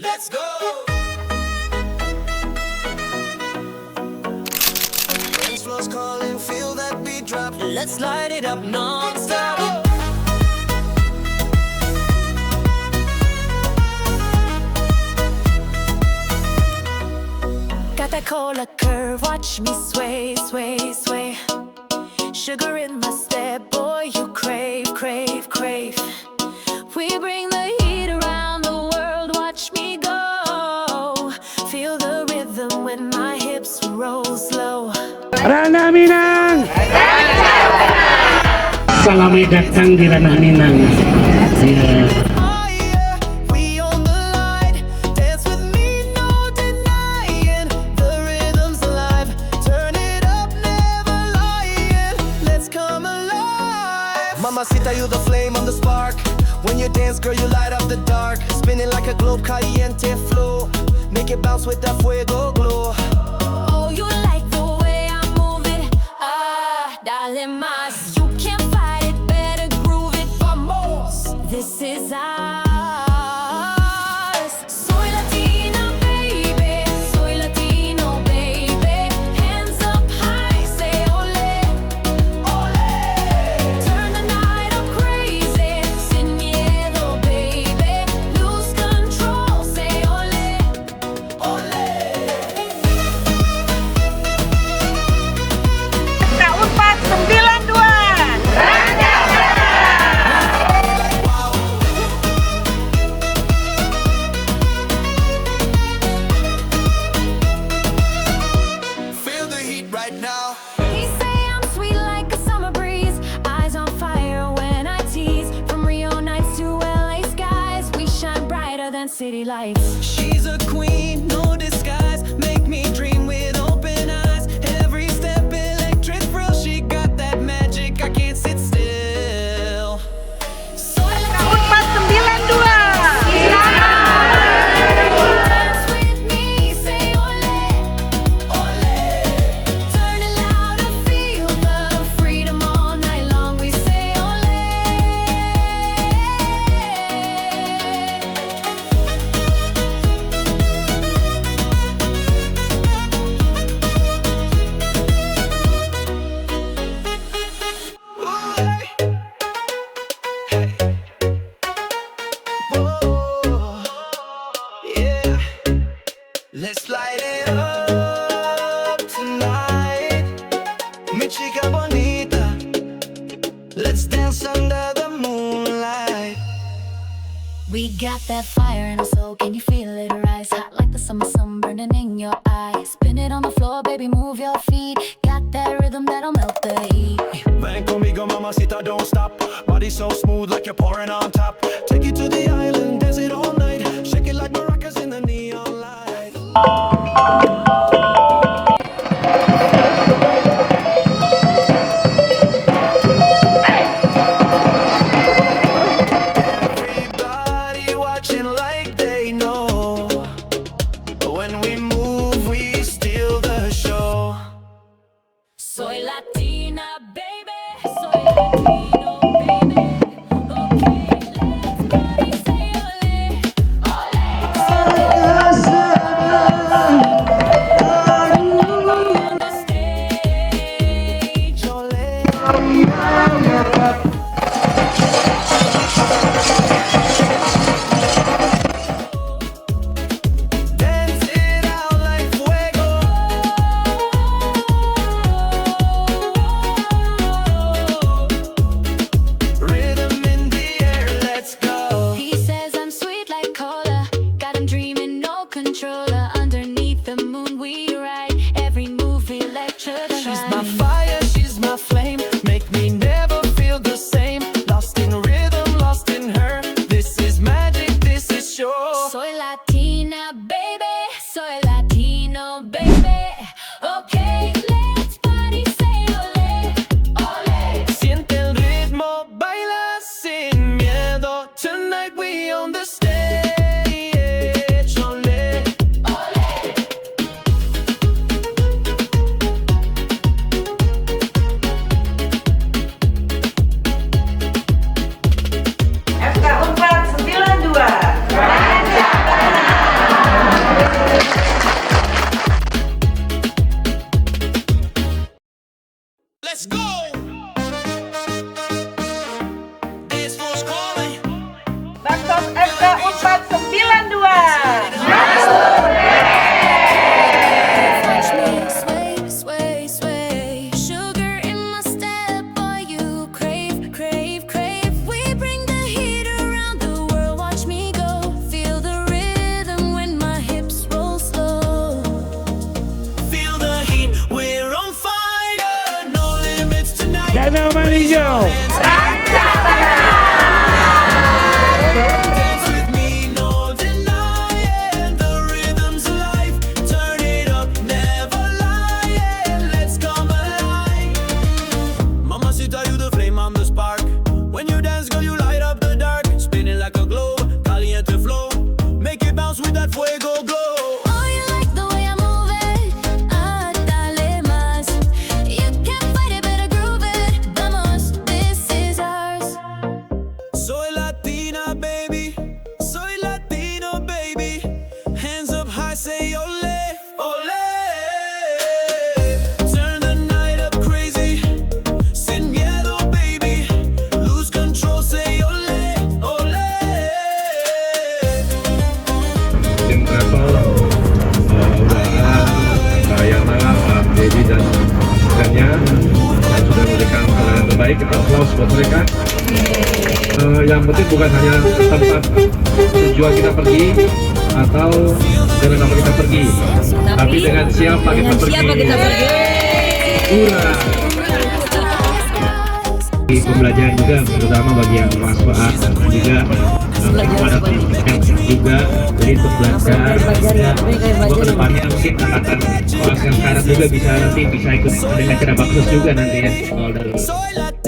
Let's go. Dance floors calling, feel that beat drop. Let's light it up non-stop. Got that cola curve, watch me sway, sway, sway. Sugar in my step, boy, you crave, crave, crave. We bring the heat around the world, watch me go. Feel the rhythm when my hips roll slow. Ranah Minang. Selamat datang di Ranah Minang. Oh yeah, we on the line. Dance with me, no denying. The rhythm's alive. Turn it up, never lying. Let's come alive. Mamacita, you the flame, I'm the spark. When you dance, girl, you light up the dark. Spinning like a globe, caliente flow. Make it bounce with that fuego glow. Oh, you like the way I move it? Ah, darling, mas. You can't fight it, better groove it. Vamos, this is ours. Soy Latina, baby. Soy Latino, baby. Hands up high, say ole, ole. Turn the night up crazy. Sin miedo, baby. Lose control, say ole, ole. Unpad 92. Feel the heat right now. He say I'm sweet like a summer breeze. Eyes on fire when I tease. From Rio nights to LA skies, we shine brighter than city lights. She's a queen, no disguise. Make me dream with open eyes. Every step electric thrill. She got that magic, I can't sit still. Soy Unpad 92. dance with me, say ole, ole. Turn it louder, feel the freedom all night long. We say ole. Yeah, let's light it up tonight. Mi chica bonita, let's dance under the moonlight. We got that fire in our soul, can you feel it rise? Hot like the summer sun burning in your eyes. Spin it on the floor, baby, move your feet. Got that rhythm that'll melt the heat. Ven conmigo, mamacita, don't stop. Body so smooth like you're pouring on top. Take it to the island, dance it all night. Shake it like maracas in the neon light. Everybody watching like they know. When we move, we steal the show. Soy Latina, baby. Soy Latino, baby. Okay, let's party, say ole, ole. On the stage, Dance it out like fuego. Rhythm in the air, let's go. he says I'm sweet like cola. Got him dreaming, no controller. Underneath the moon, we ride. Every move electrified. She's my fire, she's my flame. Make me never feel the same. Lost in rhythm, lost in her. This is magic, this is sure. Soy Latina, baby. Soy Latino, baby. Okay, let's party, say ole, ole. Siente el ritmo, baila sin miedo. Tonight we on the stage. Ole. FK Unpad 92. hijau. Dance with me, no denying. The rhythm's alive. Turn it up, never lying. Let's come alive. Mamacita, you the flame, I'm the spark. When you dance, girl, you light up the dark. Spinning like a globe, caliente flow. Make it bounce with that fuego glow. Oh, you like the way I move it? Ah, dale más. You can't fight it, better groove it. Vamos, this is ours. Soy Latina, baby. Soy Latino, baby. Hands up high, say ole, ole. Turn the night up crazy. Sin miedo, baby. Lose control, say ole, ole. Tim travel Yana, Dedi dan rekannya yang sudah memberikan pelayanan terbaik. Kita aplaus buat mereka. Yang penting bukan hanya tempat tujuan kita pergi atau dengan apa kita pergi, tapi dengan siapa kita pergi. Hurra! Di pembelajaran juga, terutama bagi yang kelas dan juga kepada pendidikan juga, jadi untuk belajar bahwa kedepannya mungkin akan kelas yang sekarang juga bisa nanti bisa ikut dengan cara bagus juga nanti ya. Soy Latino.